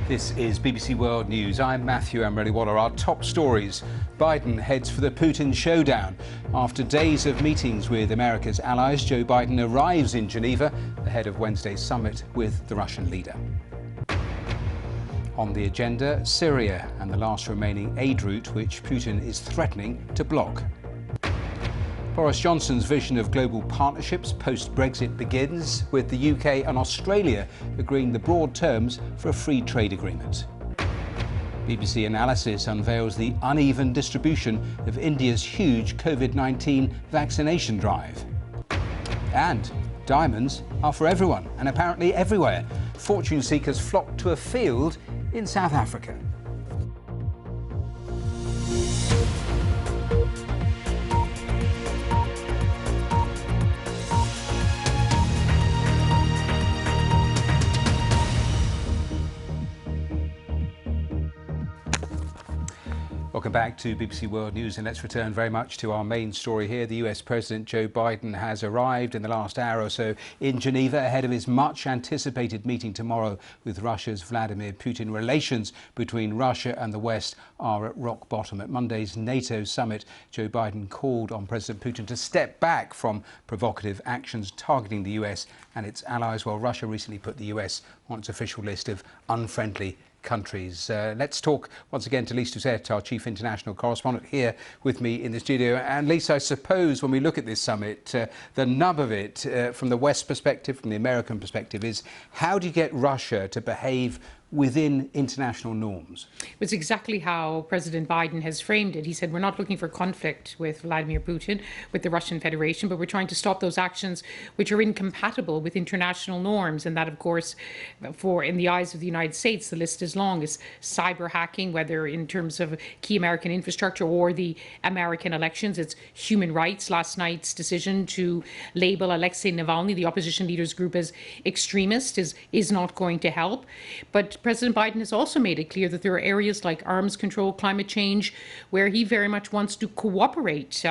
This is BBC World News. I'm Matthew Amreliwala. Our top stories. Biden heads for the Putin showdown. After days of meetings with America's allies, Joe Biden arrives in Geneva ahead of Wednesday's summit with the Russian leader. On the agenda, Syria and the last remaining aid route which Putin is threatening to block. Boris Johnson's vision of global partnerships post-Brexit begins, with the UK and Australia agreeing the broad terms for a free trade agreement. BBC Analysis unveils the uneven distribution of India's huge COVID-19 vaccination drive. And diamonds are for everyone, and apparently everywhere. Fortune seekers flock to a field in South Africa. Welcome back to BBC World News, and let's return very much to our main story here. The US President Joe Biden has arrived in the last hour or so in Geneva ahead of his much anticipated meeting tomorrow with Russia's Vladimir Putin. Relations between Russia and the West are at rock bottom. At Monday's NATO summit, Joe Biden called on President Putin to step back from provocative actions targeting the US and its allies, while Russia recently put the US on its official list of unfriendly countries. Let's talk once again to Lise Doucet, our chief international correspondent, here with me in the studio. And Lise, I suppose when we look at this summit, the nub of it, from the West perspective, from the American perspective, is how do you get Russia to behave within international norms? It's exactly how President Biden has framed it. He said, we're not looking for conflict with Vladimir Putin, with the Russian Federation, but we're trying to stop those actions which are incompatible with international norms. And that, of course, in the eyes of the United States, the list is long, is cyber hacking, whether in terms of key American infrastructure or the American elections. It's human rights. Last night's decision to label Alexei Navalny, the opposition leader's group, as extremist is not going to help. But President Biden has also made it clear that there are areas like arms control, climate change, where he very much wants to cooperate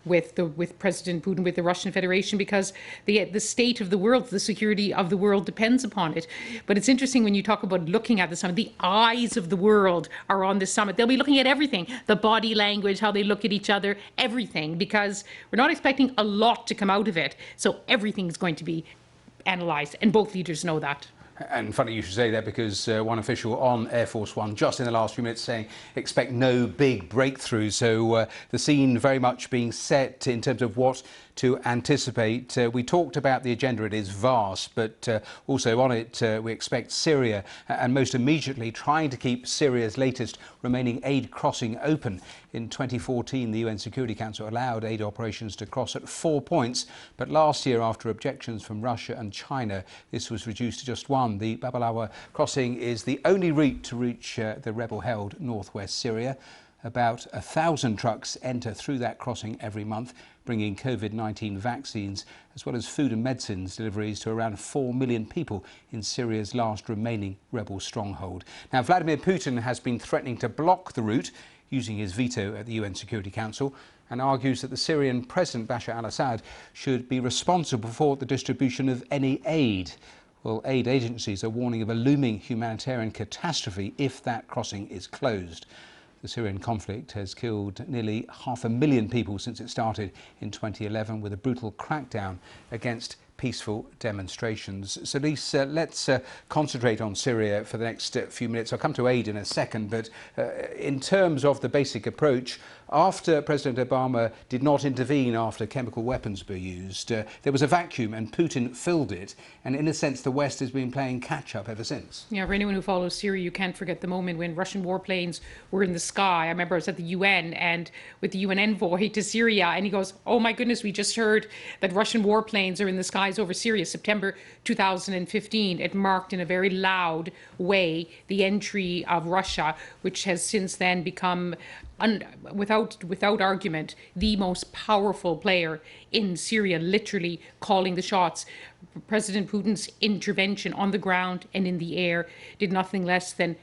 with President Putin, with the Russian Federation, because the state of the world, the security of the world depends upon it. But it's interesting when you talk about looking at the summit, the eyes of the world are on this summit. They'll be looking at everything, the body language, how they look at each other, everything, because we're not expecting a lot to come out of it. So everything is going to be analysed, and both leaders know that. And funny you should say that, because one official on Air Force One just in the last few minutes saying expect no big breakthrough. So the scene very much being set in terms of what to anticipate. We talked about the agenda. It is vast, but also on it we expect Syria, and most immediately trying to keep Syria's latest remaining aid crossing open. In 2014, the UN Security Council allowed aid operations to cross at 4 points, but last year, after objections from Russia and China, this was reduced to just one. The Bab al-Awa crossing is the only route to reach the rebel-held northwest Syria. About 1,000 trucks enter through that crossing every month, bringing COVID-19 vaccines as well as food and medicines deliveries to around 4 million people in Syria's last remaining rebel stronghold. Now, Vladimir Putin has been threatening to block the route using his veto at the UN Security Council, and argues that the Syrian President Bashar al-Assad should be responsible for the distribution of any aid. Well, aid agencies are warning of a looming humanitarian catastrophe if that crossing is closed. The Syrian conflict has killed nearly 500,000 people since it started in 2011, with a brutal crackdown against peaceful demonstrations. So Lise, let's concentrate on Syria for the next few minutes. I'll come to aid in a second, but in terms of the basic approach, after President Obama did not intervene after chemical weapons were used, there was a vacuum and Putin filled it, and in a sense the West has been playing catch-up ever since. Yeah, for anyone who follows Syria, you can't forget the moment when Russian warplanes were in the sky. I remember I was at the UN and with the UN envoy to Syria, and he goes, oh my goodness, we just heard that Russian warplanes are in the skies over Syria. September 2015, it marked in a very loud way the entry of Russia, which has since then become, without argument, the most powerful player in Syria, literally calling the shots. President Putin's intervention on the ground and in the air did nothing less than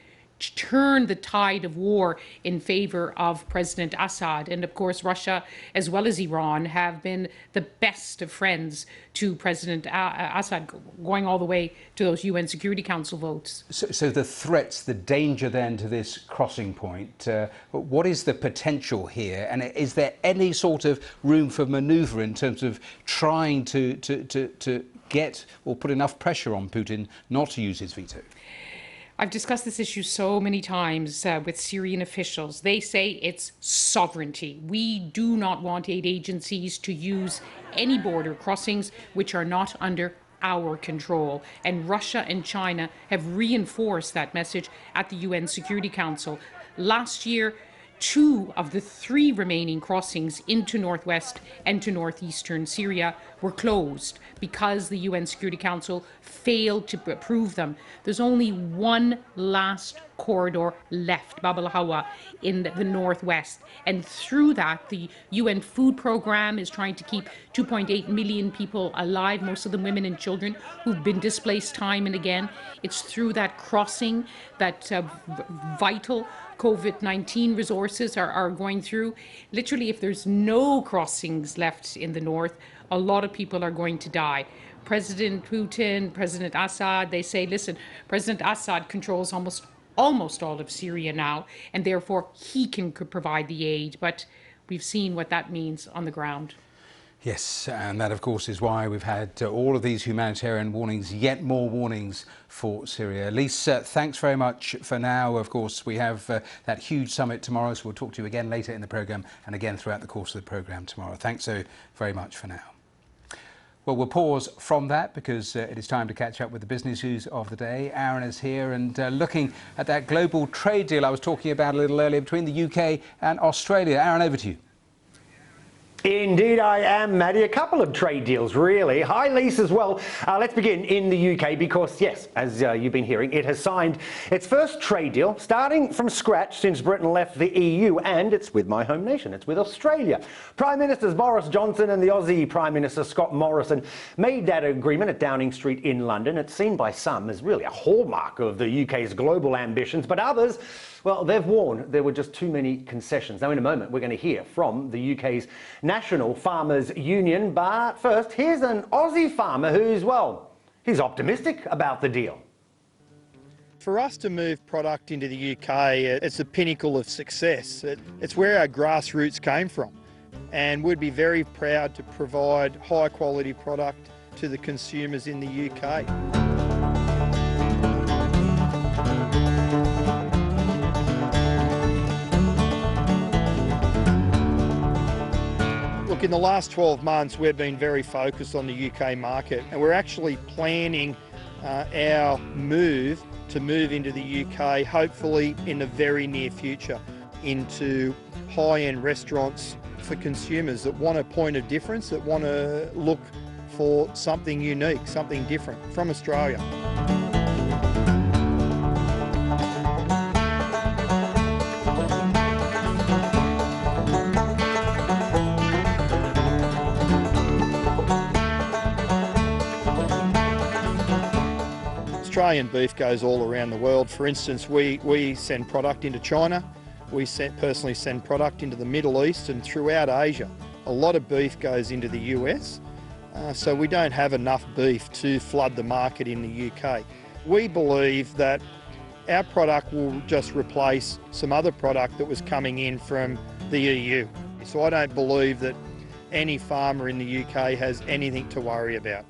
turn the tide of war in favor of President Assad. And of course, Russia, as well as Iran, have been the best of friends to President Assad, going all the way to those UN Security Council votes. So the threats, the danger then to this crossing point, what is the potential here? And is there any sort of room for manoeuvre in terms of trying to get or put enough pressure on Putin not to use his veto? I've discussed this issue so many times with Syrian officials. They say it's sovereignty. We do not want aid agencies to use any border crossings which are not under our control. And Russia and China have reinforced that message at the UN Security Council. Last year, 2 of the 3 remaining crossings into northwest and to northeastern Syria were closed because the UN Security Council failed to approve them. There's only one last corridor left, Bab al-Hawa, in the northwest. And through that, the UN Food Programme is trying to keep 2.8 million people alive, most of them women and children who've been displaced time and again. It's through that crossing that vital COVID-19 resources are going through. Literally, if there's no crossings left in the north, a lot of people are going to die. President Putin, President Assad, they say, listen, President Assad controls almost all of Syria now, and therefore he can provide the aid. But we've seen what that means on the ground. Yes, and that, of course, is why we've had all of these humanitarian warnings, yet more warnings for Syria. Elise, thanks very much for now. Of course, we have that huge summit tomorrow, so we'll talk to you again later in the programme and again throughout the course of the programme tomorrow. Thanks so very much for now. Well, we'll pause from that because it is time to catch up with the business news of the day. Aaron is here and looking at that global trade deal I was talking about a little earlier between the UK and Australia. Aaron, over to you. Indeed I am, Maddie. A couple of trade deals, really. Hi, Lise, as well. Let's begin in the UK because, yes, as you've been hearing, it has signed its first trade deal, starting from scratch since Britain left the EU, and it's with my home nation. It's with Australia. Prime Ministers Boris Johnson and the Aussie Prime Minister Scott Morrison made that agreement at Downing Street in London. It's seen by some as really a hallmark of the UK's global ambitions, but others, well, they've warned there were just too many concessions. Now, in a moment, we're going to hear from the UK's National Farmers Union. But first, here's an Aussie farmer who's, well, he's optimistic about the deal. For us to move product into the UK, it's the pinnacle of success. It's where our grassroots came from. And we'd be very proud to provide high quality product to the consumers in the UK. Look, in the last 12 months, we've been very focused on the UK market, and we're actually planning our move to move into the UK, hopefully in the very near future, into high-end restaurants for consumers that want a point of difference, that want to look for something unique, something different from Australia. Australian beef goes all around the world. For instance, we send product into China, we personally send product into the Middle East and throughout Asia. A lot of beef goes into the US, so we don't have enough beef to flood the market in the UK. We believe that our product will just replace some other product that was coming in from the EU. So I don't believe that any farmer in the UK has anything to worry about.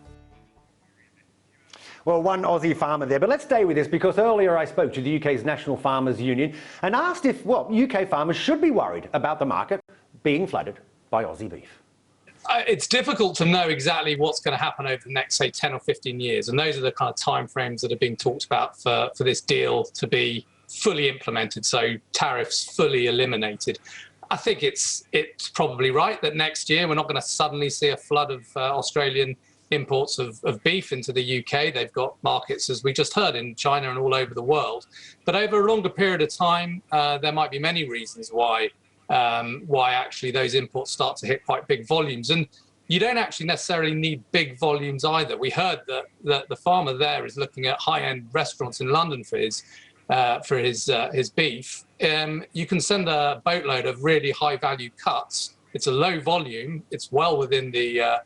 Well, one Aussie farmer there, but let's stay with this because earlier I spoke to the UK's National Farmers Union and asked if, well, UK farmers should be worried about the market being flooded by Aussie beef. It's difficult to know exactly what's going to happen over the next, say, 10 or 15 years. And those are the kind of timeframes that are being talked about for this deal to be fully implemented, so tariffs fully eliminated. I think it's probably right that next year we're not going to suddenly see a flood of Australian imports of beef into the UK. They've got markets, as we just heard, in China and all over the world. But over a longer period of time, there might be many reasons why actually those imports start to hit quite big volumes. And you don't actually necessarily need big volumes either. We heard that the farmer there is looking at high-end restaurants in London for his his beef, you can send a boatload of really high value cuts. It's a low volume. It's well within the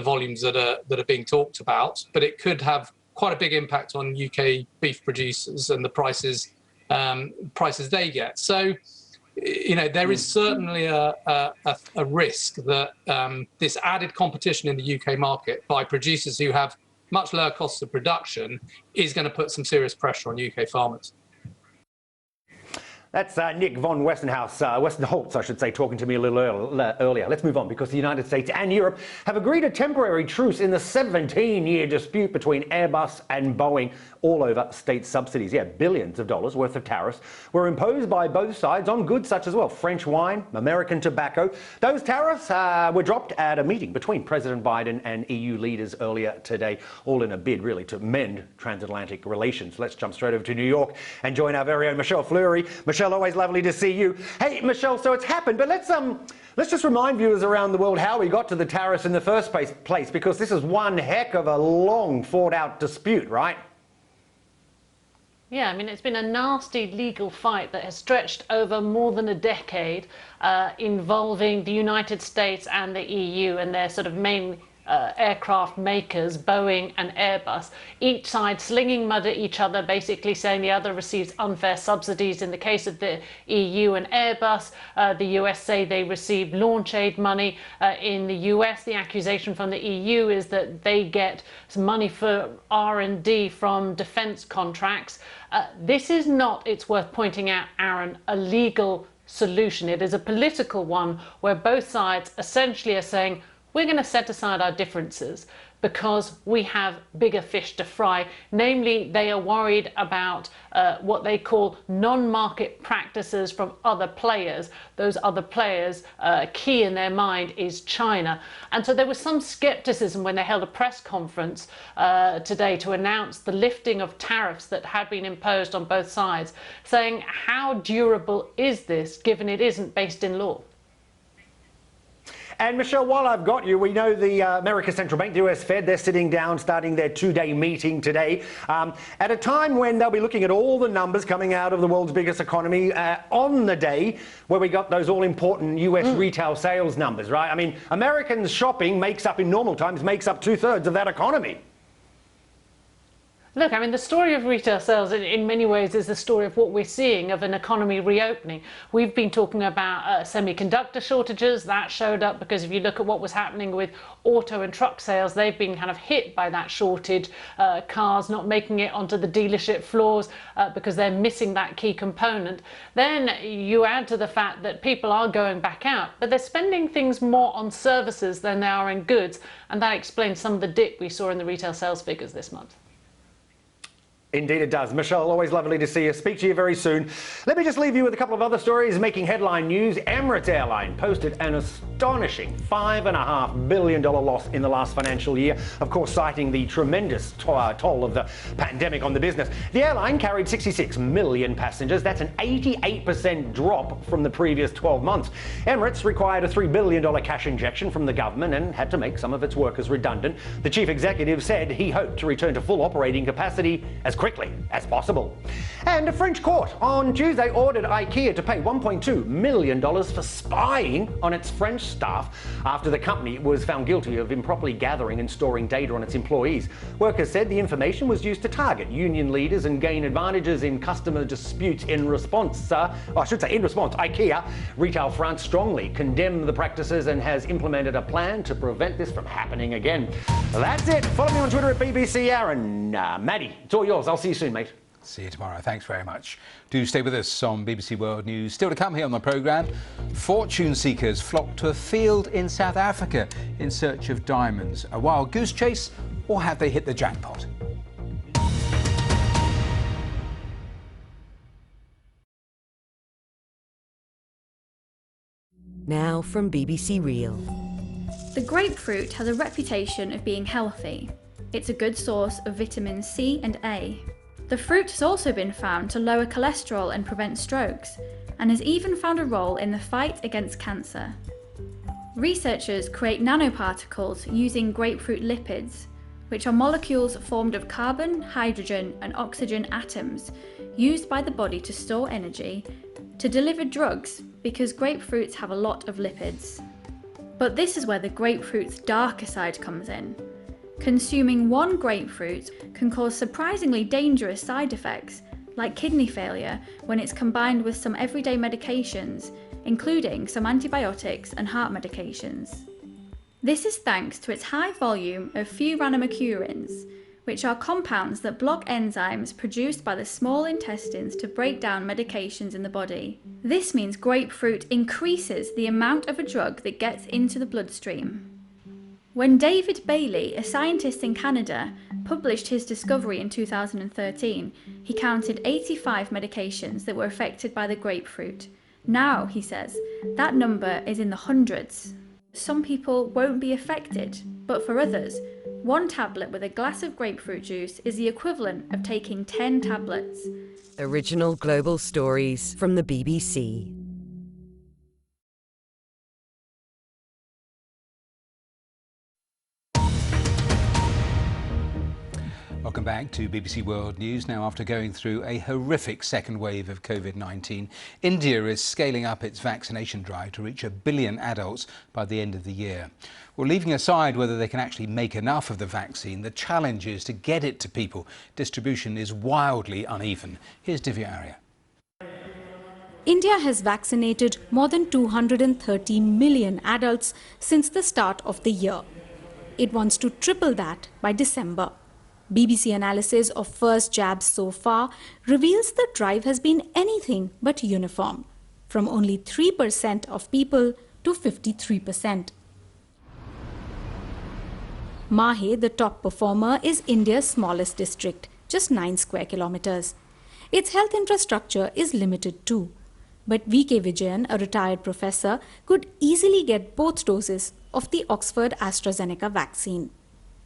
volumes that are being talked about, but it could have quite a big impact on UK beef producers and the prices they get. So, there is certainly a risk that this added competition in the UK market by producers who have much lower costs of production is going to put some serious pressure on UK farmers. That's Nick von Westenholz, I should say, talking to me a little earlier. Let's move on, because the United States and Europe have agreed a temporary truce in the 17-year dispute between Airbus and Boeing all over state subsidies. Yeah, billions of dollars worth of tariffs were imposed by both sides on goods such as, well, French wine, American tobacco. Those tariffs were dropped at a meeting between President Biden and EU leaders earlier today, all in a bid, really, to mend transatlantic relations. Let's jump straight over to New York and join our very own Michelle Fleury. Michelle, always lovely to see you. Hey, Michelle, so it's happened, but let's just remind viewers around the world how we got to the tariffs in the first place, because this is one heck of a long fought-out dispute, right? Yeah, I mean, it's been a nasty legal fight that has stretched over more than a decade, involving the United States and the EU and their sort of main aircraft makers, Boeing and Airbus, each side slinging mud at each other, basically saying the other receives unfair subsidies. In the case of the EU and Airbus, the US say they receive launch aid money. In the US, the accusation from the EU is that they get some money for R&D from defense contracts. This is not, it's worth pointing out, Aaron, a legal solution. It is a political one where both sides essentially are saying, we're going to set aside our differences because we have bigger fish to fry. Namely, they are worried about what they call non-market practices from other players. Those other players, key in their mind is China. And so there was some skepticism when they held a press conference today to announce the lifting of tariffs that had been imposed on both sides, saying how durable is this given it isn't based in law? And Michelle, while I've got you, we know the American Central Bank, the US Fed, they're sitting down, starting their two-day meeting today, at a time when they'll be looking at all the numbers coming out of the world's biggest economy on the day where we got those all-important US retail sales numbers, right? I mean, Americans shopping in normal times, makes up 2/3 of that economy. Look, I mean, the story of retail sales in many ways is the story of what we're seeing of an economy reopening. We've been talking about semiconductor shortages. That showed up because if you look at what was happening with auto and truck sales, they've been kind of hit by that shortage. Cars not making it onto the dealership floors because they're missing that key component. Then you add to the fact that people are going back out, but they're spending things more on services than they are in goods. And that explains some of the dip we saw in the retail sales figures this month. Indeed it does. Michelle, always lovely to see you. Speak to you very soon. Let me just leave you with a couple of other stories making headline news. Emirates Airline posted an astonishing $5.5 billion loss in the last financial year, of course citing the tremendous toll of the pandemic on the business. The airline carried 66 million passengers. That's an 88% drop from the previous 12 months. Emirates required a $3 billion cash injection from the government and had to make some of its workers redundant. The chief executive said he hoped to return to full operating capacity as quickly as possible. And a French court on Tuesday ordered IKEA to pay $1.2 million for spying on its French staff after the company was found guilty of improperly gathering and storing data on its employees. Workers said the information was used to target union leaders and gain advantages in customer disputes. In response, IKEA Retail France strongly condemned the practices and has implemented a plan to prevent this from happening again. That's it. Follow me on Twitter at BBC Aaron. Maddie, it's all yours. I'll see you soon, mate. See you tomorrow. Thanks very much. Do stay with us on BBC World News. Still to come here on the programme, fortune seekers flock to a field in South Africa in search of diamonds. A wild goose chase, or have they hit the jackpot? Now from BBC Real. The grapefruit has a reputation of being healthy. It's a good source of vitamins C and A. The fruit has also been found to lower cholesterol and prevent strokes, and has even found a role in the fight against cancer. Researchers create nanoparticles using grapefruit lipids. which are molecules formed of carbon, hydrogen, and oxygen atoms used by the body to store energy to deliver drugs because grapefruits have a lot of lipids. But this is where the grapefruit's darker side comes in. Consuming one grapefruit can cause surprisingly dangerous side effects, like kidney failure when it's combined with some everyday medications, including some antibiotics and heart medications. This is thanks to its high volume of furanimacurins, which are compounds that block enzymes produced by the small intestines to break down medications in the body. This means grapefruit increases the amount of a drug that gets into the bloodstream. When David Bailey, a scientist in Canada, published his discovery in 2013, he counted 85 medications that were affected by the grapefruit. Now, he says, that number is in the hundreds. Some people won't be affected, but for others, one tablet with a glass of grapefruit juice is the equivalent of taking 10 tablets. Original global stories from the BBC. Welcome back to BBC World News. Now, after going through a horrific second wave of COVID-19, India is scaling up its vaccination drive to reach 1 billion adults by the end of the year. Well, leaving aside whether they can actually make enough of the vaccine, the challenge is to get it to people. Distribution is wildly uneven. Here's Divya Arya. India has vaccinated more than 230 million adults since the start of the year. It wants to triple that by December. BBC analysis of first jabs so far reveals the drive has been anything but uniform, from only 3% of people to 53%. Mahe, the top performer, is India's smallest district, just 9 square kilometers. Its health infrastructure is limited too. But V.K. Vijayan, a retired professor, could easily get both doses of the Oxford AstraZeneca vaccine.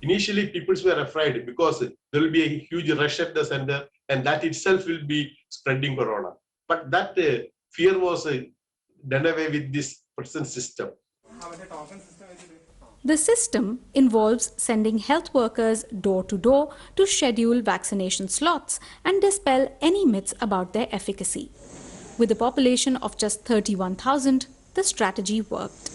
Initially, people were afraid because there will be a huge rush at the center and that itself will be spreading corona. But that fear was done away with this present system. The system involves sending health workers door to door to schedule vaccination slots and dispel any myths about their efficacy. With a population of just 31,000, the strategy worked.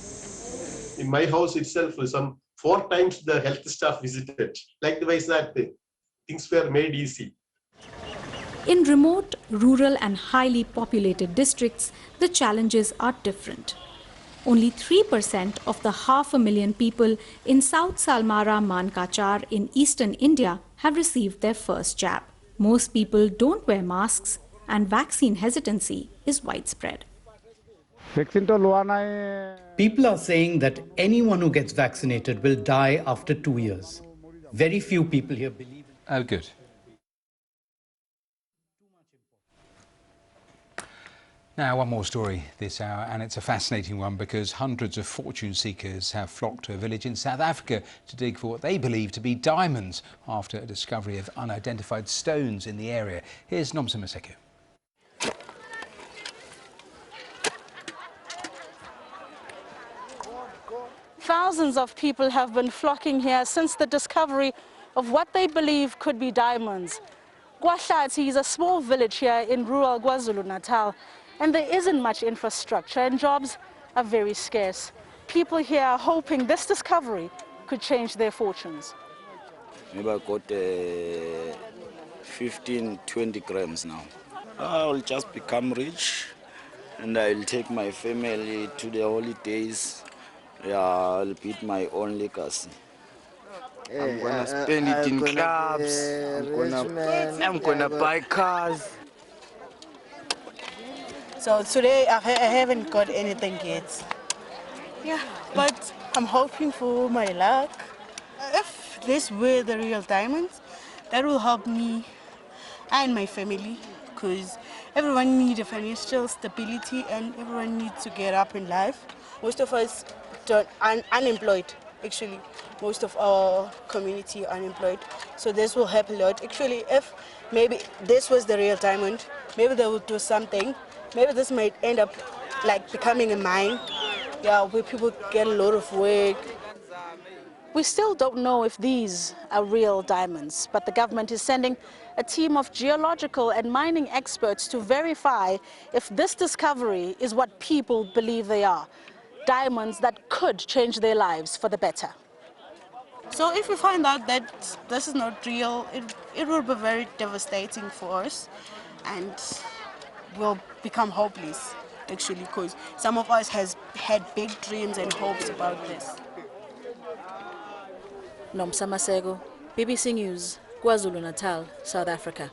In my house itself, some 4 times the health staff visited, like the way that things were made easy. In remote, rural and highly populated districts, the challenges are different. Only 3% of the 500,000 people in South Salmara Mankachar in eastern India have received their first jab. Most people don't wear masks and vaccine hesitancy is widespread. People are saying that anyone who gets vaccinated will die after 2 years. Very few people here believe it. Oh, good. Now, one more story this hour, and it's a fascinating one because hundreds of fortune seekers have flocked to a village in South Africa to dig for what they believe to be diamonds after a discovery of unidentified stones in the area. Here's Nomsa Maseko. Thousands of people have been flocking here since the discovery of what they believe could be diamonds. KwaHlathi is a small village here in rural KwaZulu-Natal, and there isn't much infrastructure and jobs are very scarce. People here are hoping this discovery could change their fortunes. Maybe I got 15, 20 grams now. I'll just become rich and I'll take my family to the holidays. Yeah, I'll build my own legacy. I'm gonna spend it in clubs. I'm gonna buy cars. So today I haven't got anything yet. Yeah, but I'm hoping for my luck. If this were the real diamonds, that will help me and my family, because everyone needs a financial stability and everyone needs to get up in life. Most of us are unemployed, actually. Most of our community are unemployed. So this will help a lot. Actually, if maybe this was the real diamond, maybe they would do something. Maybe this might end up like becoming a mine, yeah, where people get a lot of work. We still don't know if these are real diamonds, but the government is sending a team of geological and mining experts to verify if this discovery is what people believe they are. Diamonds that could change their lives for the better. So if we find out that this is not real, it will be very devastating for us, and we'll become hopeless, actually, because some of us has had big dreams and hopes about this. Nomsa Masego, BBC News, KwaZulu-Natal, South Africa.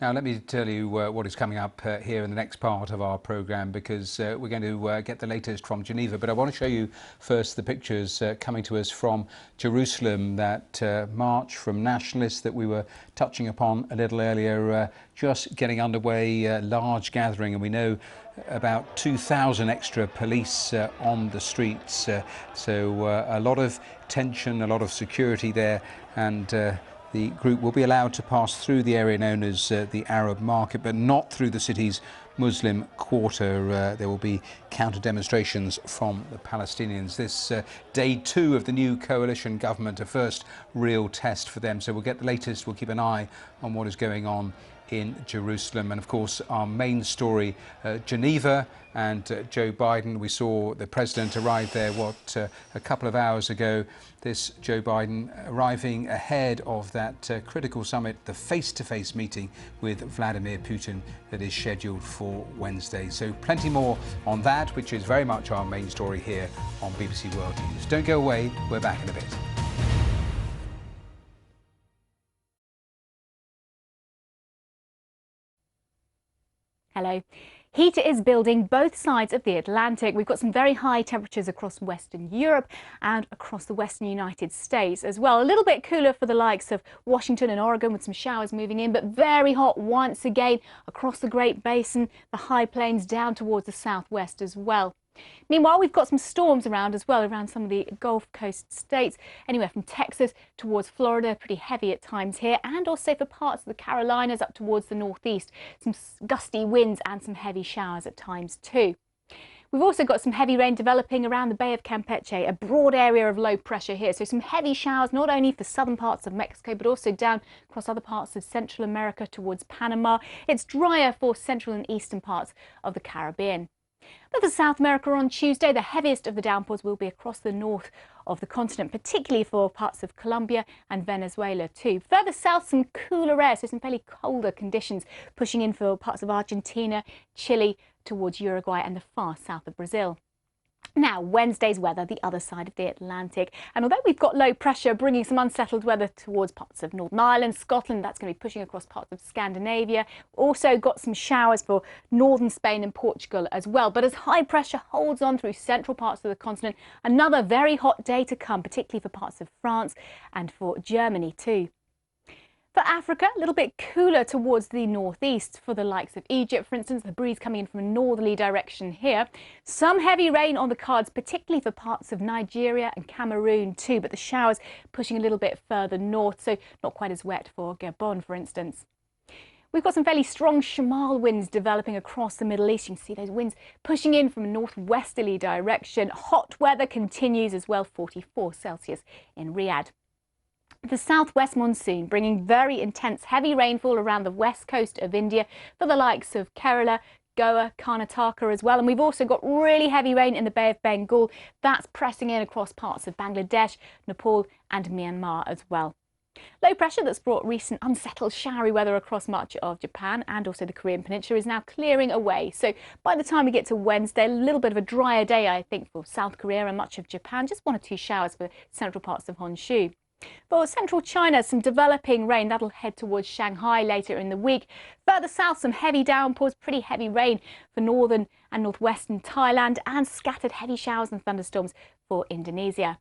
Now, let me tell you what is coming up here in the next part of our programme, because we're going to get the latest from Geneva. But I want to show you first the pictures coming to us from Jerusalem, that march from nationalists that we were touching upon a little earlier, just getting underway, large gathering. And we know about 2,000 extra police on the streets. So a lot of tension, a lot of security there. And the group will be allowed to pass through the area known as the Arab Market, but not through the city's Muslim quarter. There will be counter demonstrations from the Palestinians. This day 2 of the new coalition government, a first real test for them. So we'll get the latest. We'll keep an eye on what is going on in Jerusalem. And of course, our main story, Geneva and Joe Biden. We saw the president arrive there, a couple of hours ago. This Joe Biden arriving ahead of that critical summit, the face-to-face meeting with Vladimir Putin that is scheduled for Wednesday. So plenty more on that, which is very much our main story here on BBC World News. Don't go away, we're back in a bit. Hello. Heat is building both sides of the Atlantic. We've got some very high temperatures across Western Europe and across the Western United States as well. A little bit cooler for the likes of Washington and Oregon, with some showers moving in, but very hot once again across the Great Basin, the high plains down towards the southwest as well. Meanwhile, we've got some storms around as well, around some of the Gulf Coast states, anywhere from Texas towards Florida, pretty heavy at times here, and also for parts of the Carolinas up towards the northeast, some gusty winds and some heavy showers at times too. We've also got some heavy rain developing around the Bay of Campeche, a broad area of low pressure here. So some heavy showers not only for southern parts of Mexico, but also down across other parts of Central America towards Panama. It's drier for central and eastern parts of the Caribbean. But for South America on Tuesday, the heaviest of the downpours will be across the north of the continent, particularly for parts of Colombia and Venezuela too. Further south, some cooler air, so some fairly colder conditions pushing in for parts of Argentina, Chile, towards Uruguay and the far south of Brazil. Now, Wednesday's weather, the other side of the Atlantic. And although we've got low pressure bringing some unsettled weather towards parts of Northern Ireland, Scotland, that's going to be pushing across parts of Scandinavia. Also got some showers for northern Spain and Portugal as well. But as high pressure holds on through central parts of the continent, another very hot day to come, particularly for parts of France and for Germany too. For Africa, a little bit cooler towards the northeast for the likes of Egypt, for instance, the breeze coming in from a northerly direction here. Some heavy rain on the cards, particularly for parts of Nigeria and Cameroon too, but the showers pushing a little bit further north, so not quite as wet for Gabon, for instance. We've got some fairly strong Shamal winds developing across the Middle East. You can see those winds pushing in from a northwesterly direction. Hot weather continues as well, 44 Celsius in Riyadh. The southwest monsoon bringing very intense heavy rainfall around the west coast of India for the likes of Kerala, Goa, Karnataka as well. And we've also got really heavy rain in the Bay of Bengal. That's pressing in across parts of Bangladesh, Nepal and Myanmar as well. Low pressure that's brought recent unsettled showery weather across much of Japan and also the Korean Peninsula is now clearing away. So by the time we get to Wednesday, a little bit of a drier day, I think, for South Korea and much of Japan. Just 1 or 2 showers for central parts of Honshu. For central China, some developing rain that'll head towards Shanghai later in the week. Further south, some heavy downpours, pretty heavy rain for northern and northwestern Thailand, and scattered heavy showers and thunderstorms for Indonesia.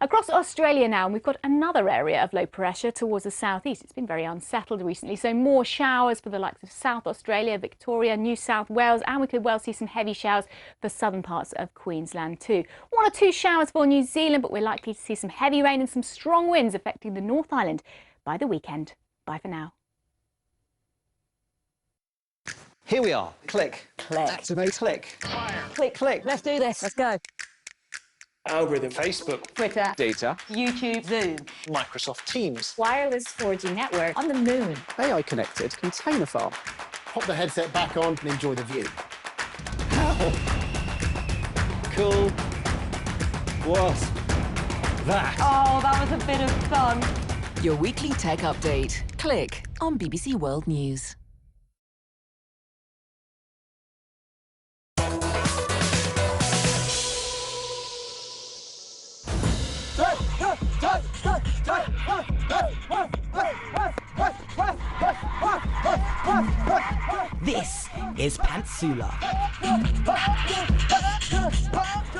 Across Australia now, and we've got another area of low pressure towards the southeast. It's been very unsettled recently, so more showers for the likes of South Australia, Victoria, New South Wales, and we could well see some heavy showers for southern parts of Queensland too. 1 or 2 showers for New Zealand, but we're likely to see some heavy rain and some strong winds affecting the North Island by the weekend. Bye for now. Here we are. Click. Click. Activate. Click. Click. Click. Let's do this. Let's go. Algorithm. Facebook. Twitter. Data. YouTube. Zoom. Microsoft Teams. Wireless 4G network on the moon. AI connected container farm. Pop the headset back on and enjoy the view. How cool was that? Oh, that was a bit of fun. Your weekly tech update. Click on BBC World News. This is Pantsula.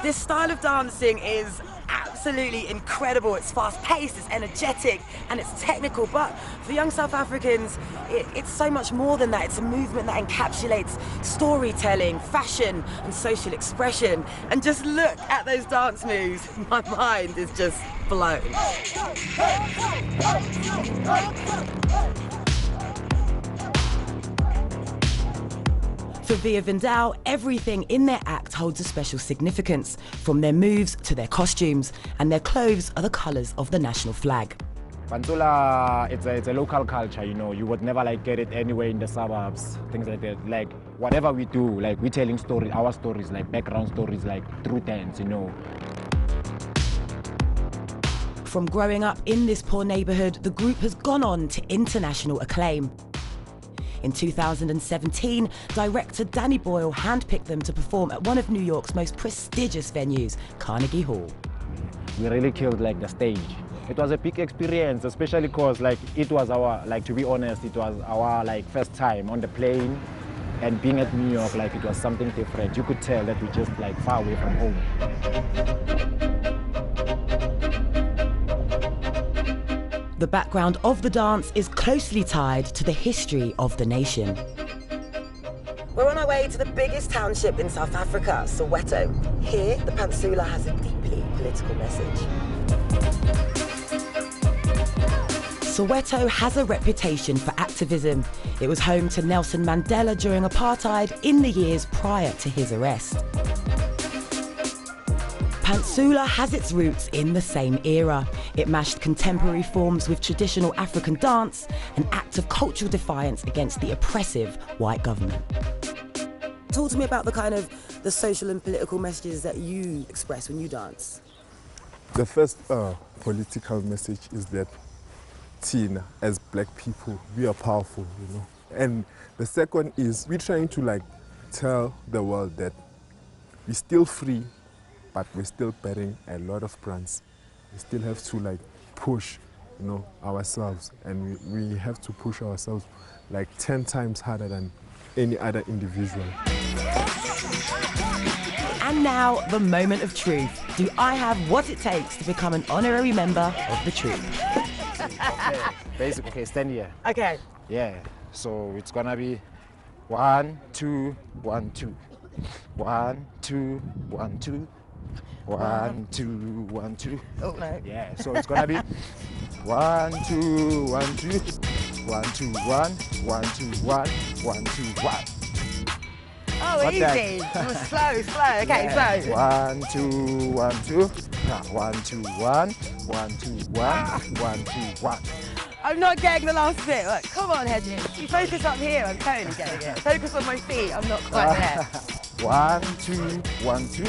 This style of dancing is absolutely incredible. It's fast-paced, it's energetic, and it's technical. But for young South Africans, it's so much more than that. It's a movement that encapsulates storytelling, fashion, and social expression. And just look at those dance moves. My mind is just blown. For Via Vindal, everything in their act holds a special significance, from their moves to their costumes, and their clothes are the colours of the national flag. Pantsula, it's a local culture, you know. You would never get it anywhere in the suburbs, things like that. Whatever we do, we're telling stories, our stories, background stories, through dance, you know. From growing up in this poor neighbourhood, the group has gone on to international acclaim. In 2017, director Danny Boyle handpicked them to perform at one of New York's most prestigious venues, Carnegie Hall. We really killed the stage. It was a big experience, especially because it was our, to be honest, it was our first time on the plane, and being at New York, it was something different. You could tell that we're just far away from home. The background of the dance is closely tied to the history of the nation. We're on our way to the biggest township in South Africa, Soweto. Here, the Pantsula has a deeply political message. Soweto has a reputation for activism. It was home to Nelson Mandela during apartheid in the years prior to his arrest. Pantsula has its roots in the same era. It mashed contemporary forms with traditional African dance, an act of cultural defiance against the oppressive white government. Talk to me about the social and political messages that you express when you dance. The first political message is that Tina, as black people, we are powerful, you know. And the second is we're trying to tell the world that we're still free, but we're still bearing a lot of brands. We still have to push, ourselves, and we have to push ourselves 10 times harder than any other individual. And now, the moment of truth. Do I have what it takes to become an honorary member of the troupe? Okay, stand here. Okay. Yeah, so it's gonna be 1, 2, 1, 2. 1, 2, 1, 2. 1, 2, 1, 2. Oh no. Yeah, so it's gonna be 1, 2, 1, 2. 1, 2, 1. 1, 2, 1. 1, 2, 1. Oh, Not easy. that. Slow. Okay, Yeah. slow. 1, 2, 1, 2. 1, 2, 1. 1, 2, 1. 1, 2, 1. I'm not getting the last bit. Look, come on, Hedges. You focus up here, I'm totally getting it. Focus on my feet, I'm not quite there. 1, 2, 1, 2.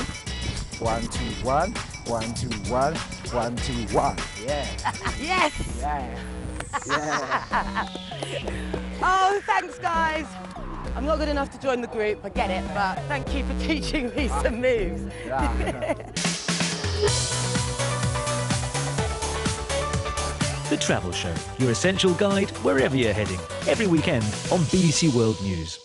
1, 2, 1. 1, 2, 1. 1, 2, 1. Yeah. Yes! Yeah. Oh, thanks, guys. I'm not good enough to join the group, I get it, but thank you for teaching me some moves. The Travel Show, your essential guide wherever you're heading, every weekend on BBC World News.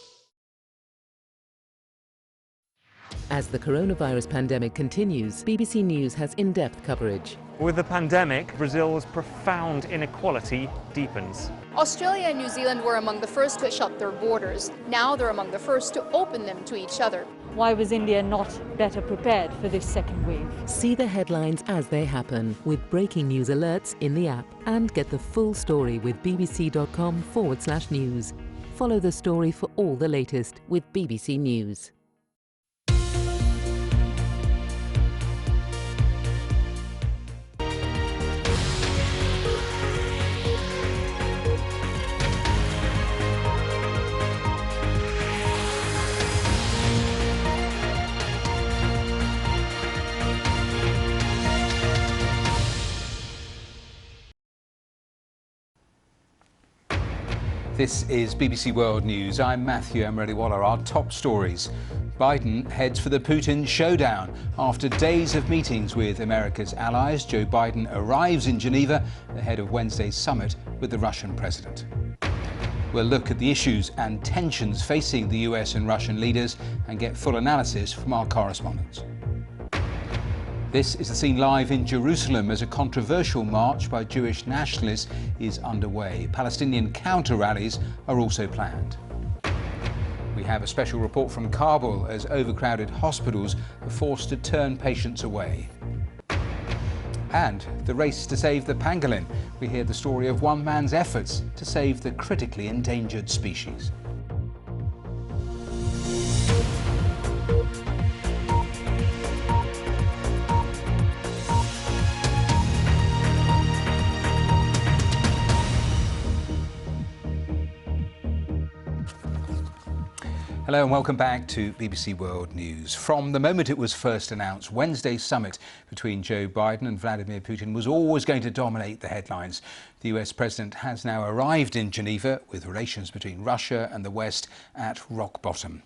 As the coronavirus pandemic continues, BBC News has in-depth coverage. With the pandemic, Brazil's profound inequality deepens. Australia and New Zealand were among the first to shut their borders. Now they're among the first to open them to each other. Why was India not better prepared for this second wave? See the headlines as they happen with breaking news alerts in the app, and get the full story with bbc.com/news. Follow the story for all the latest with BBC News. This is BBC World News. I'm Matthew Amrediwala. Our top stories. Biden heads for the Putin showdown. After days of meetings with America's allies, Joe Biden arrives in Geneva ahead of Wednesday's summit with the Russian president. We'll look at the issues and tensions facing the US and Russian leaders and get full analysis from our correspondents. This is the scene live in Jerusalem as a controversial march by Jewish nationalists is underway. Palestinian counter-rallies are also planned. We have a special report from Kabul as overcrowded hospitals are forced to turn patients away. And the race to save the pangolin. We hear the story of one man's efforts to save the critically endangered species. Hello and welcome back to BBC World News. From the moment it was first announced, Wednesday's summit between Joe Biden and Vladimir Putin was always going to dominate the headlines. The US president has now arrived in Geneva with relations between Russia and the West at rock bottom.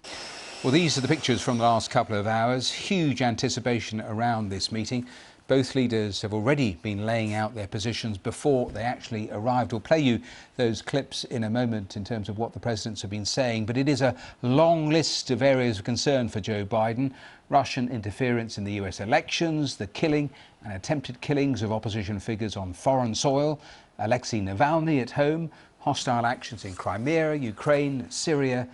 Well, these are the pictures from the last couple of hours. Huge anticipation around this meeting. Both leaders have already been laying out their positions before they actually arrived. We'll play you those clips in a moment in terms of what the presidents have been saying, but it is a long list of areas of concern for Joe Biden. Russian interference in the US elections, the killing and attempted killings of opposition figures on foreign soil, Alexei Navalny at home, hostile actions in Crimea, Ukraine, Syria.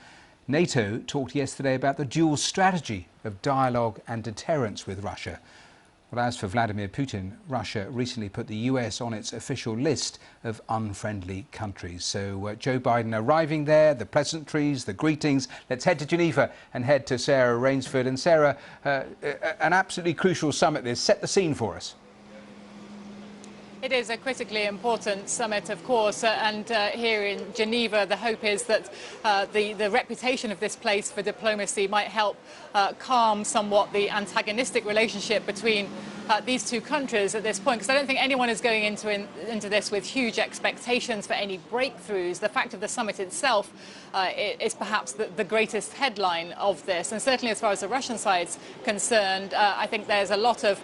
NATO talked yesterday about the dual strategy of dialogue and deterrence with Russia. Well, as for Vladimir Putin, Russia recently put the US on its official list of unfriendly countries. So Joe Biden arriving there, the pleasantries, the greetings. Let's head to Geneva and head to Sarah Rainsford. And Sarah, an absolutely crucial summit this. Set the scene for us. It is a critically important summit, of course, and here in Geneva, the hope is that the reputation of this place for diplomacy might help calm somewhat the antagonistic relationship between these two countries at this point, because I don't think anyone is going into this with huge expectations for any breakthroughs. The fact of the summit itself is perhaps the greatest headline of this, and certainly as far as the Russian side's concerned, I think there's a lot of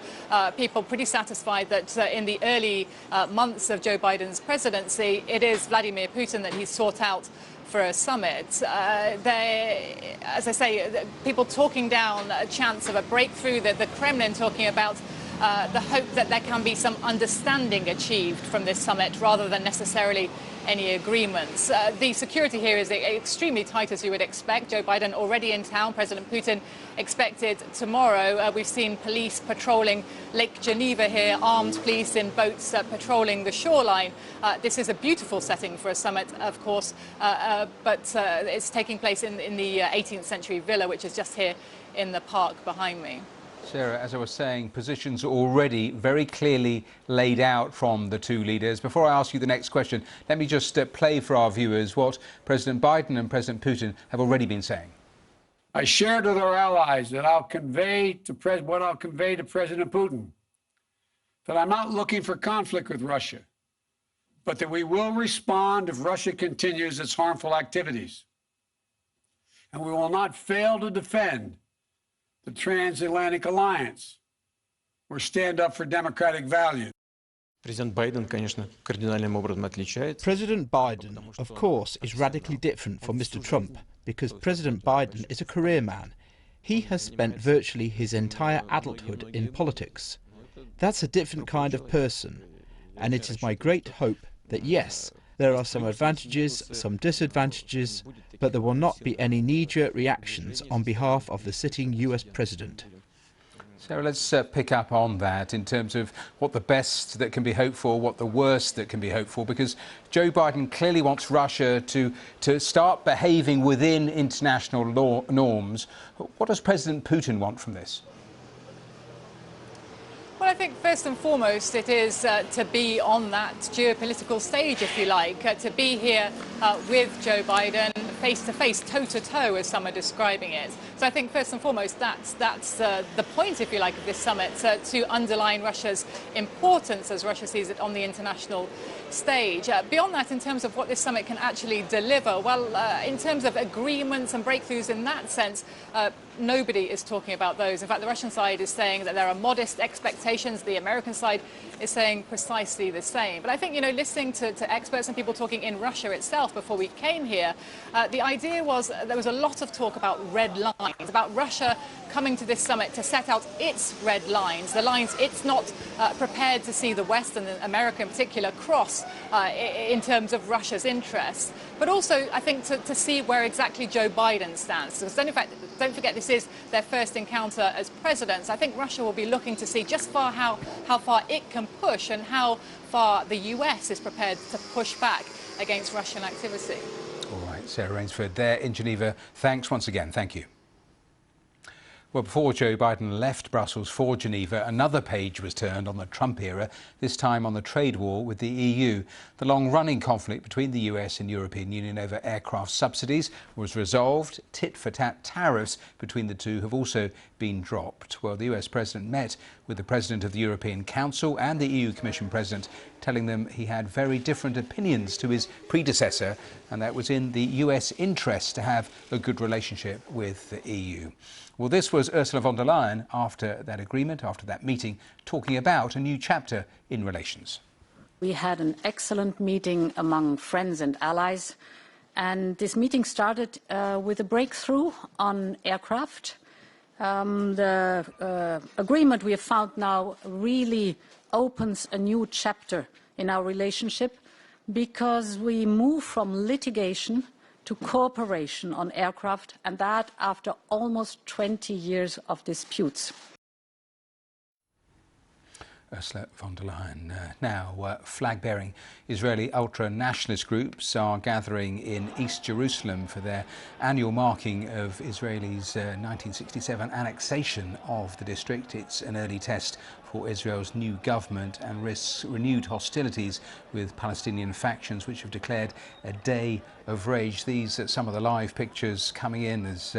people pretty satisfied that in the early months of Joe Biden's presidency, it is Vladimir Putin that he's sought out for a summit. As I say, people talking down a chance of a breakthrough, the Kremlin talking about the hope that there can be some understanding achieved from this summit rather than necessarily any agreements. The security here is extremely tight, as you would expect. Joe Biden already in town, President Putin expected tomorrow. We've seen police patrolling Lake Geneva here, armed police in boats patrolling the shoreline. This is a beautiful setting for a summit, of course, but it's taking place in the 18th century villa, which is just here in the park behind me. Sarah, as I was saying, positions already very clearly laid out from the two leaders. Before I ask you the next question, let me just play for our viewers what President Biden and President Putin have already been saying. I shared with our allies that I'll convey to President Putin, that I'm not looking for conflict with Russia, but that we will respond if Russia continues its harmful activities. And we will not fail to defend the transatlantic alliance or stand up for democratic values. President Biden, of course, is radically different from Mr. Trump because President Biden is a career man. He has spent virtually his entire adulthood in politics. That's a different kind of person, and it is my great hope that yes, there are some advantages, some disadvantages, but there will not be any knee-jerk reactions on behalf of the sitting US president. Sarah, let's pick up on that in terms of what the best that can be hoped for, what the worst that can be hoped for, because Joe Biden clearly wants Russia to start behaving within international norms. What does President Putin want from this? Well, I think first and foremost it is to be on that geopolitical stage, if you like, to be here with Joe Biden face-to-face, toe-to-toe, as some are describing it. So I think first and foremost that's the point, if you like, of this summit, to underline Russia's importance as Russia sees it on the international stage. Beyond that, in terms of what this summit can actually deliver, well, in terms of agreements and breakthroughs in that sense, nobody is talking about those. In fact, the Russian side is saying that there are modest expectations. The American side is saying precisely the same. But I think, listening to experts and people talking in Russia itself before we came here, the idea was there was a lot of talk about red lines, about Russia coming to this summit to set out its red lines, the lines it's not prepared to see the West and America in particular cross in terms of Russia's interests. But also, I think, to see where exactly Joe Biden stands. Because don't forget, this is their first encounter as presidents. I think Russia will be looking to see just how far it can push and how far the US is prepared to push back against Russian activity. All right, Sarah Rainsford there in Geneva. Thanks once again. Thank you. Well, before Joe Biden left Brussels for Geneva, another page was turned on the Trump era, this time on the trade war with the EU. The long-running conflict between the US and European Union over aircraft subsidies was resolved. Tit-for-tat tariffs between the two have also been dropped. Well, the US president met with the president of the European Council and the EU Commission president, telling them he had very different opinions to his predecessor, and that was in the US interest to have a good relationship with the EU. Well, this was Ursula von der Leyen after that agreement, after that meeting, talking about a new chapter in relations. We had an excellent meeting among friends and allies, and this meeting started with a breakthrough on aircraft. The agreement we have found now really opens a new chapter in our relationship, because we move from litigation to cooperation on aircraft, and that after almost 20 years of disputes. Ursula von der Leyen. Now, flag-bearing Israeli ultra-nationalist groups are gathering in East Jerusalem for their annual marking of Israel's 1967 annexation of the district. It's an early test for Israel's new government and risks renewed hostilities with Palestinian factions, which have declared a day of rage. These are some of the live pictures coming in as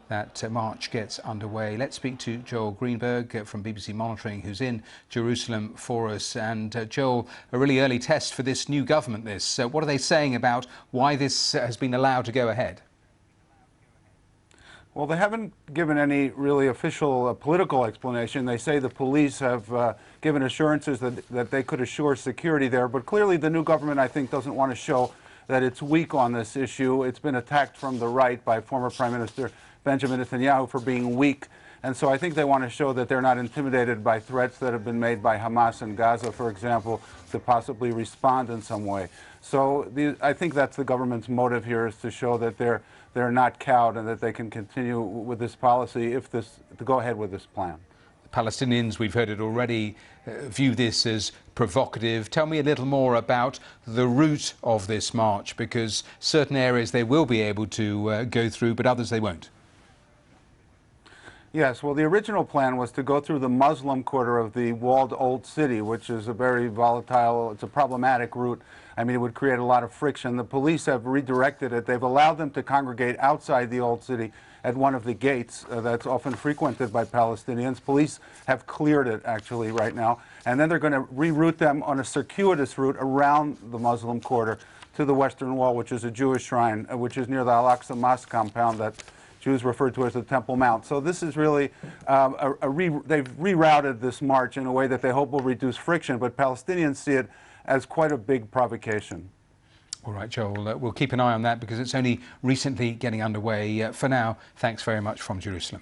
that march gets underway. Let's speak to Joel Greenberg from BBC Monitoring, who's in Jerusalem for us. And Joel, a really early test for this new government, this. What are they saying about why this has been allowed to go ahead? Well, they haven't given any really official political explanation. They say the police have given assurances that they could assure security there. But clearly the new government, I think, doesn't want to show that it's weak on this issue. It's been attacked from the right by former Prime Minister Benjamin Netanyahu for being weak. And so I think they want to show that they're not intimidated by threats that have been made by Hamas in Gaza, for example, to possibly respond in some way. So I think that's the government's motive here, is to show that they're not cowed and that they can continue with this policy to go ahead with this plan. The Palestinians, we've heard it already, view this as provocative. Tell me a little more about the route of this march, because certain areas they will be able to go through, but others they won't. Yes, well, the original plan was to go through the Muslim quarter of the walled Old City, which is a very volatile, it's a problematic route. I mean, it would create a lot of friction. The police have redirected it. They've allowed them to congregate outside the Old City at one of the gates that's often frequented by Palestinians. Police have cleared it, actually, right now. And then they're going to reroute them on a circuitous route around the Muslim quarter to the Western Wall, which is a Jewish shrine, which is near the Al-Aqsa Mosque compound that Jews refer to as the Temple Mount. So this is really, they've rerouted this march in a way that they hope will reduce friction, but Palestinians see it as quite a big provocation. All right, Joel, we'll keep an eye on that because it's only recently getting underway. For now, thanks very much from Jerusalem.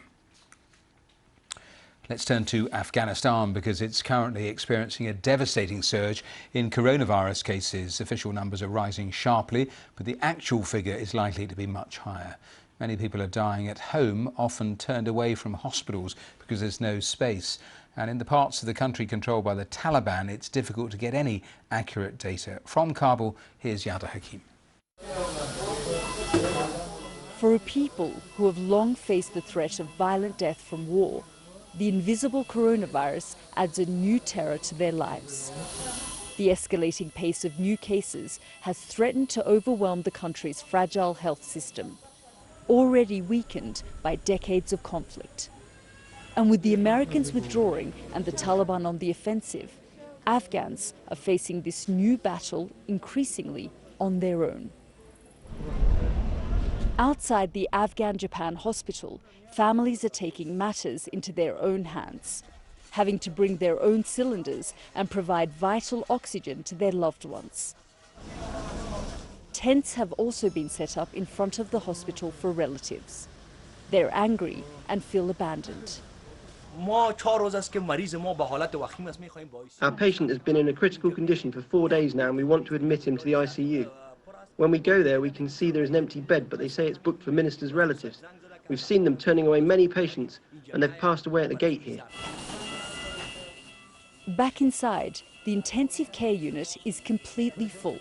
Let's turn to Afghanistan because it's currently experiencing a devastating surge in coronavirus cases. Official numbers are rising sharply, but the actual figure is likely to be much higher. Many people are dying at home, often turned away from hospitals because there's no space. And in the parts of the country controlled by the Taliban, it's difficult to get any accurate data. From Kabul, here's Yada Hakim. For a people who have long faced the threat of violent death from war, the invisible coronavirus adds a new terror to their lives. The escalating pace of new cases has threatened to overwhelm the country's fragile health system, already weakened by decades of conflict. And with the Americans withdrawing and the Taliban on the offensive, Afghans are facing this new battle increasingly on their own. Outside the Afghan-Japan hospital, families are taking matters into their own hands, having to bring their own cylinders and provide vital oxygen to their loved ones. Tents have also been set up in front of the hospital for relatives. They're angry and feel abandoned. Our patient has been in a critical condition for 4 days now, and we want to admit him to the ICU. When we go there, we can see there is an empty bed, but they say it's booked for ministers' relatives. We've seen them turning away many patients, and they've passed away at the gate here. Back inside, the intensive care unit is completely full.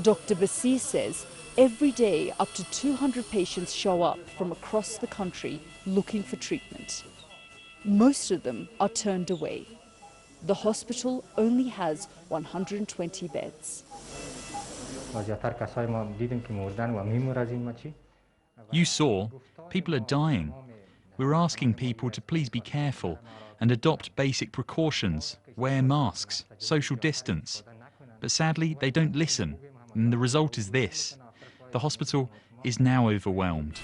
Dr. Basir says every day up to 200 patients show up from across the country looking for treatment. Most of them are turned away. The hospital only has 120 beds. You saw, people are dying. We're asking people to please be careful and adopt basic precautions, wear masks, social distance. But sadly, they don't listen, and the result is this. The hospital is now overwhelmed.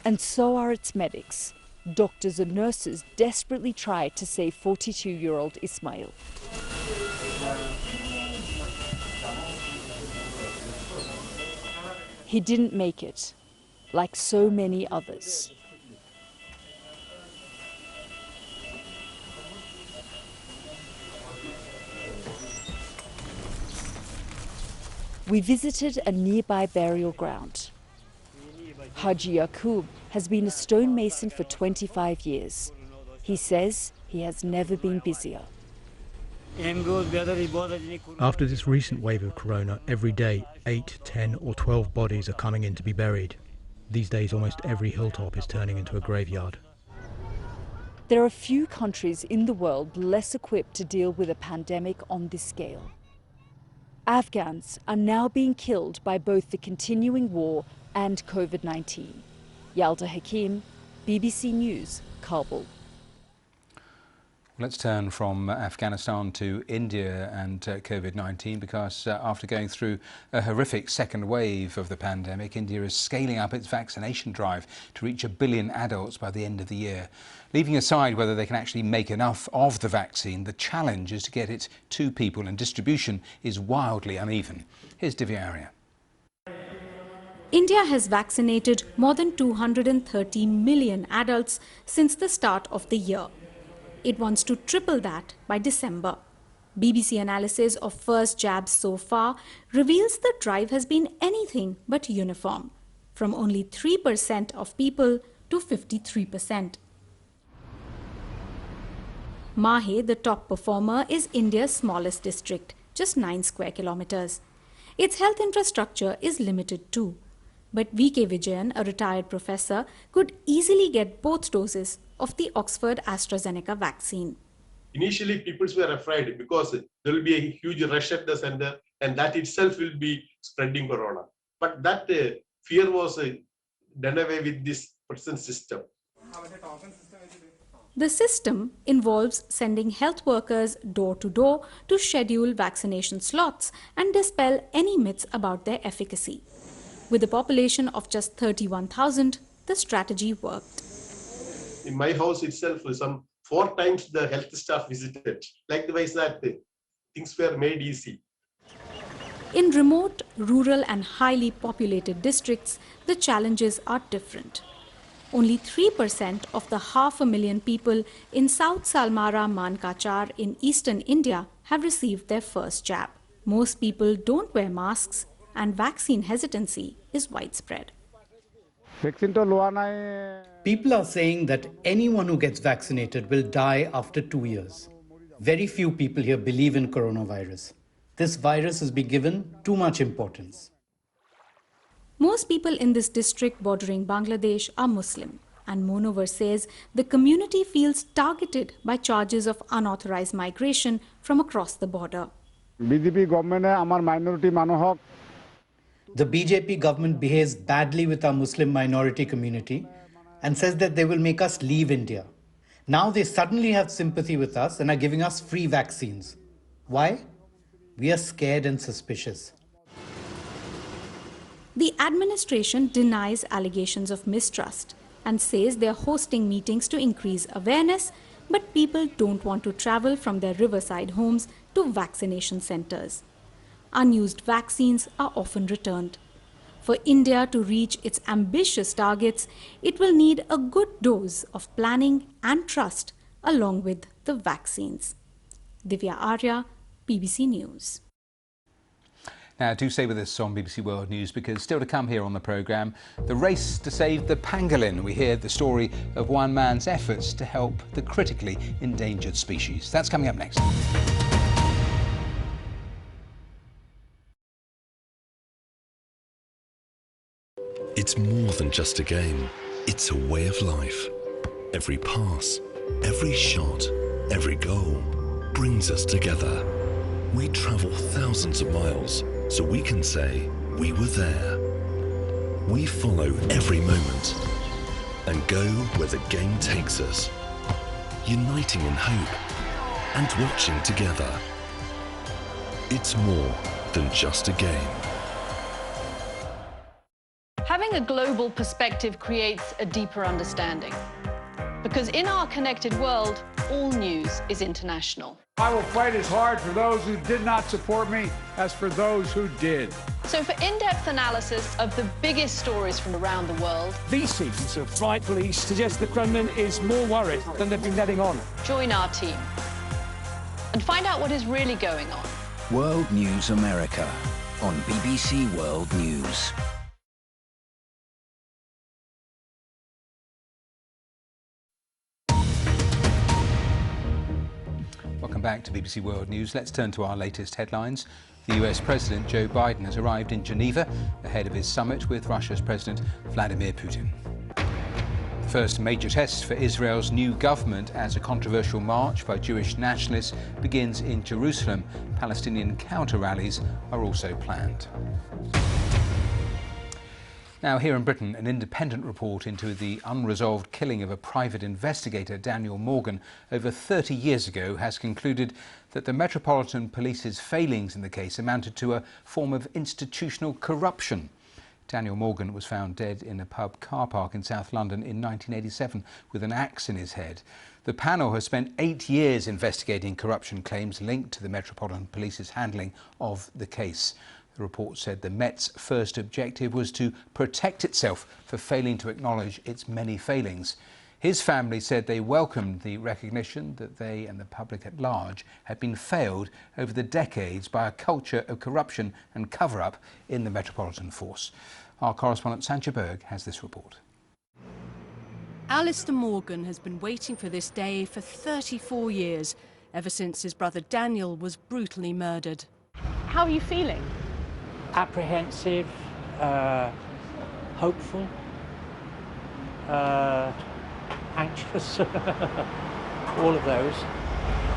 And so are its medics. Doctors and nurses desperately try to save 42-year-old Ismail. He didn't make it, like so many others. We visited a nearby burial ground. Haji Yaqub has been a stonemason for 25 years. He says he has never been busier. After this recent wave of corona, every day 8, 10 or 12 bodies are coming in to be buried. These days almost every hilltop is turning into a graveyard. There are few countries in the world less equipped to deal with a pandemic on this scale. Afghans are now being killed by both the continuing war and COVID-19. Yalda Hakim, BBC News, Kabul. Let's turn from Afghanistan to India and COVID-19 because after going through a horrific second wave of the pandemic, India is scaling up its vaccination drive to reach 1 billion adults by the end of the year. Leaving aside whether they can actually make enough of the vaccine, the challenge is to get it to people, and distribution is wildly uneven. Here's Divya Arya. India has vaccinated more than 230 million adults since the start of the year. It wants to triple that by December. BBC analysis of first jabs so far reveals the drive has been anything but uniform, from only 3% of people to 53%. Mahe, the top performer, is India's smallest district, just 9 square kilometers. Its health infrastructure is limited too. But V.K. Vijayan, a retired professor, could easily get both doses of the Oxford AstraZeneca vaccine. Initially, people were afraid because there will be a huge rush at the center and that itself will be spreading corona. But that fear was done away with this present system. The system involves sending health workers door to door to schedule vaccination slots and dispel any myths about their efficacy. With a population of just 31,000, the strategy worked. In my house itself, some 4 times the health staff visited. Like the way that things were made easy. In remote, rural and highly populated districts, the challenges are different. Only 3% of the 500,000 people in South Salmara Mankachar in eastern India have received their first jab. Most people don't wear masks and vaccine hesitancy is widespread. People are saying that anyone who gets vaccinated will die after 2 years. Very few people here believe in coronavirus. This virus has been given too much importance. Most people in this district bordering Bangladesh are Muslim, and Monover says the community feels targeted by charges of unauthorized migration from across the border. The BJP government behaves badly with our Muslim minority community and says that they will make us leave India. Now they suddenly have sympathy with us and are giving us free vaccines. Why? We are scared and suspicious. The administration denies allegations of mistrust and says they are hosting meetings to increase awareness, but people don't want to travel from their riverside homes to vaccination centers. Unused vaccines are often returned. For India to reach its ambitious targets, it will need a good dose of planning and trust along with the vaccines. Divya Arya, BBC News. Now, do stay with us on BBC World News, because still to come here on the programme, the race to save the pangolin. We hear the story of one man's efforts to help the critically endangered species. That's coming up next. It's more than just a game. It's a way of life. Every pass, every shot, every goal brings us together. We travel thousands of miles so we can say we were there. We follow every moment and go where the game takes us, uniting in hope and watching together. It's more than just a game. Having a global perspective creates a deeper understanding. Because in our connected world, all news is international. I will fight as hard for those who did not support me as for those who did. So for in-depth analysis of the biggest stories from around the world, these scenes of Fright Police suggest the Kremlin is more worried than they've been letting on. Join our team and find out what is really going on. World News America on BBC World News. Welcome back to BBC World News. Let's turn to our latest headlines. The US President Joe Biden has arrived in Geneva ahead of his summit with Russia's President Vladimir Putin. The first major test for Israel's new government as a controversial march by Jewish nationalists begins in Jerusalem. Palestinian counter-rallies are also planned. Now, here in Britain, an independent report into the unresolved killing of a private investigator, Daniel Morgan, over 30 years ago has concluded that the Metropolitan Police's failings in the case amounted to a form of institutional corruption. Daniel Morgan was found dead in a pub car park in South London in 1987 with an axe in his head. The panel has spent 8 years investigating corruption claims linked to the Metropolitan Police's handling of the case. The report said the Met's first objective was to protect itself for failing to acknowledge its many failings. His family said they welcomed the recognition that they and the public at large had been failed over the decades by a culture of corruption and cover-up in the Metropolitan Force. Our correspondent Sancha Berg has this report. Alistair Morgan has been waiting for this day for 34 years, ever since his brother Daniel was brutally murdered. How are you feeling? Apprehensive, hopeful, anxious, all of those.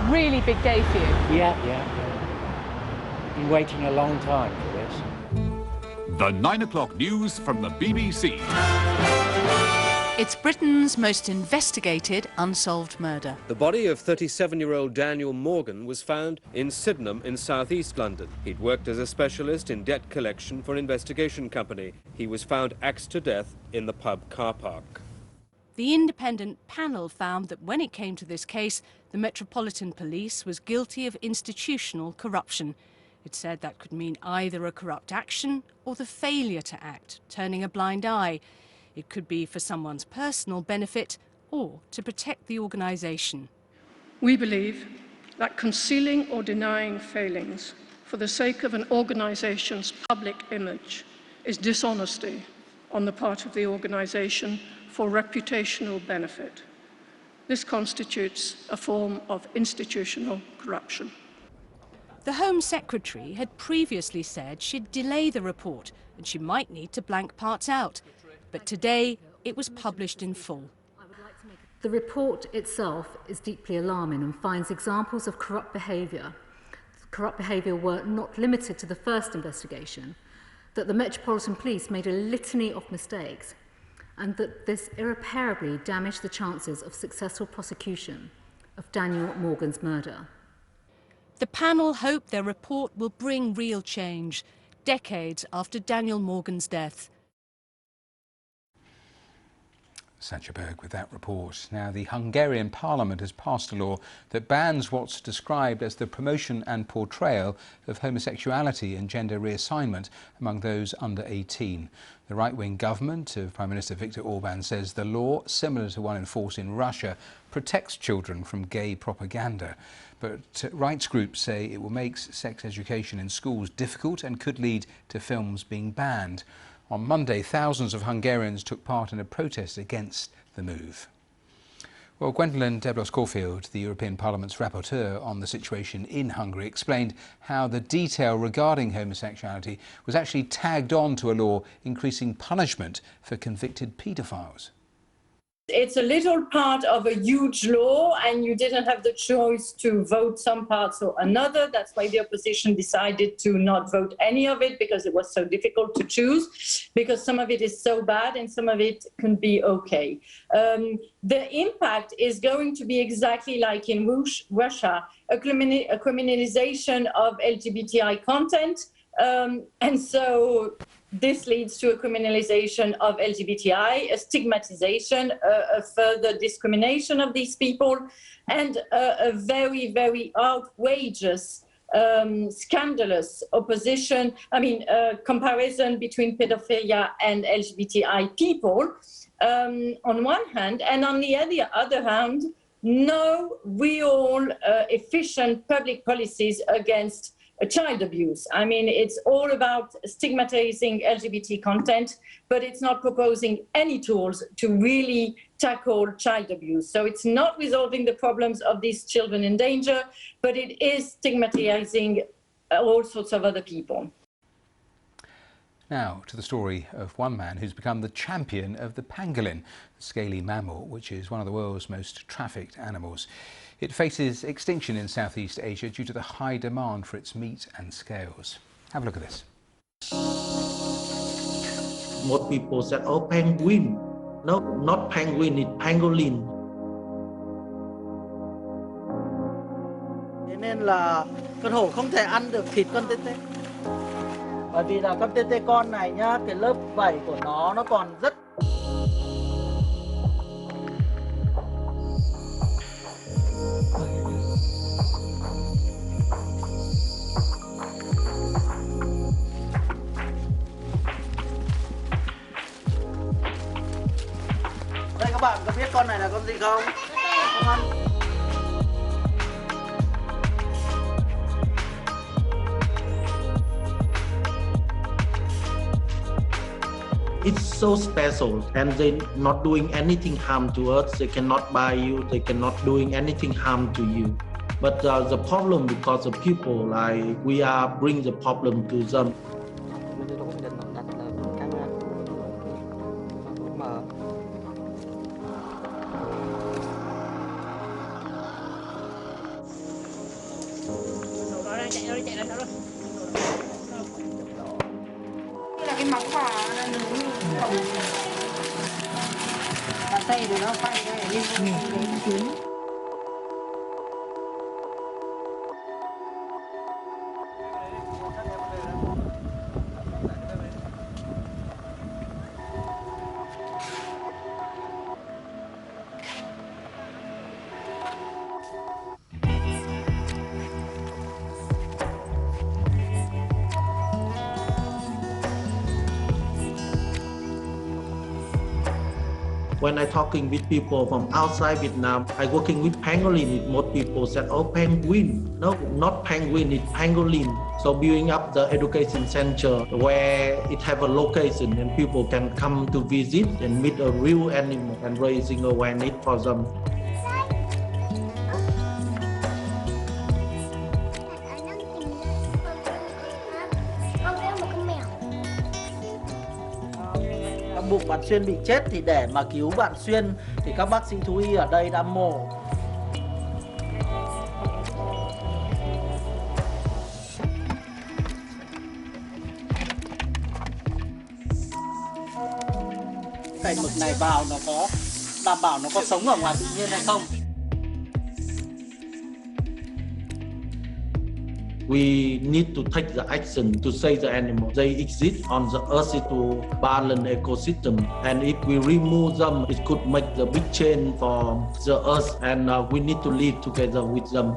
Really big day for you? Yeah. Been waiting a long time for this. The 9 o'clock news from the BBC. It's Britain's most investigated unsolved murder. The body of 37-year-old Daniel Morgan was found in Sydenham in southeast London. He'd worked as a specialist in debt collection for an investigation company. He was found axed to death in the pub car park. The independent panel found that when it came to this case, the Metropolitan Police was guilty of institutional corruption. It said that could mean either a corrupt action or the failure to act, turning a blind eye. It could be for someone's personal benefit or to protect the organisation. We believe that concealing or denying failings for the sake of an organisation's public image is dishonesty on the part of the organisation for reputational benefit. This constitutes a form of institutional corruption. The Home Secretary had previously said she'd delay the report and she might need to blank parts out. But today, it was published in full. The report itself is deeply alarming and finds examples of corrupt behaviour. Corrupt behaviour were not limited to the first investigation, that the Metropolitan Police made a litany of mistakes, and that this irreparably damaged the chances of successful prosecution of Daniel Morgan's murder. The panel hope their report will bring real change, decades after Daniel Morgan's death. Sancha Berg with that report. Now, the Hungarian parliament has passed a law that bans what's described as the promotion and portrayal of homosexuality and gender reassignment among those under 18. The right-wing government of Prime Minister Viktor Orban says the law, similar to one in force in Russia, protects children from gay propaganda. But rights groups say it will make sex education in schools difficult and could lead to films being banned. On Monday, thousands of Hungarians took part in a protest against the move. Well, Gwendolyn Deblos-Caulfield, the European Parliament's rapporteur on the situation in Hungary, explained how the detail regarding homosexuality was actually tagged on to a law increasing punishment for convicted paedophiles. It's a little part of a huge law, and you didn't have the choice to vote some parts or another. That's why the opposition decided to not vote any of it, because it was so difficult to choose, because some of it is so bad and some of it can be okay. The impact is going to be exactly like in Russia, a criminalization of LGBTI content. And so this leads to a criminalization of LGBTI, a stigmatization, a further discrimination of these people, and a very, very outrageous, scandalous opposition, comparison between pedophilia and LGBTI people on one hand, and on the other hand, no real efficient public policies against child abuse. I mean, it's all about stigmatizing LGBT content, but it's not proposing any tools to really tackle child abuse. So it's not resolving the problems of these children in danger, but it is stigmatizing all sorts of other people. Now to the story of one man who's become the champion of the pangolin, the scaly mammal, which is one of the world's most trafficked animals. It faces extinction in Southeast Asia due to the high demand for its meat and scales. Have a look at this. Most people said, oh, penguin. No, not penguin, it's pangolin. Thế nên là con hổ không thể ăn được thịt con tê tê. Bởi vì là con tê tê con này nhá, cái lớp vảy của nó còn rất Đây các bạn có biết con này là con gì không? Không ăn. It's so special, and they're not doing anything harm to us. They cannot buy you. They cannot doing anything harm to you. But the problem, because of people, like we are bring the problem to them. Cái móng bò nó nướng và tay thì nó quay ra để lên cuốn. When I talking with people from outside Vietnam, I working with pangolin. Most people said, oh, penguin. No, not penguin, it's pangolin. So building up the education center where it have a location and people can come to visit and meet a real animal and raising awareness for them. Bụng bạn Xuyên bị chết thì để mà cứu bạn Xuyên thì các bác sĩ thú y ở đây đã mổ. cây mực này vào nó có đảm bảo nó có sống ở ngoài tự nhiên hay không. We need to take the action to save the animals. They exist on the earth to balance ecosystem, and if we remove them, it could make the big change for the earth, and we need to live together with them.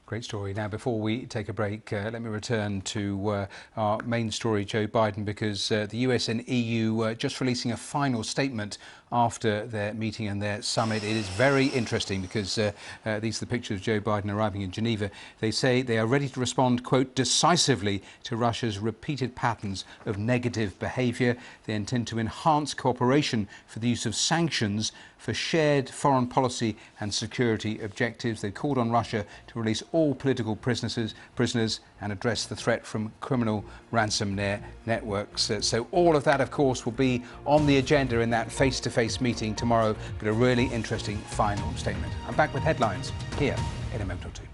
Great story. Now, before we take a break, let me return to our main story, Joe Biden, because the US and EU just releasing a final statement after their meeting and their summit. It is very interesting because these are the pictures of Joe Biden arriving in Geneva. They say they are ready to respond, quote, decisively to Russia's repeated patterns of negative behaviour. They intend to enhance cooperation for the use of sanctions for shared foreign policy and security objectives. They called on Russia to release all political prisoners and address the threat from criminal ransomware networks. So all of that, of course, will be on the agenda in that face-to-face meeting tomorrow, but a really interesting final statement. I'm back with headlines here in a moment or two.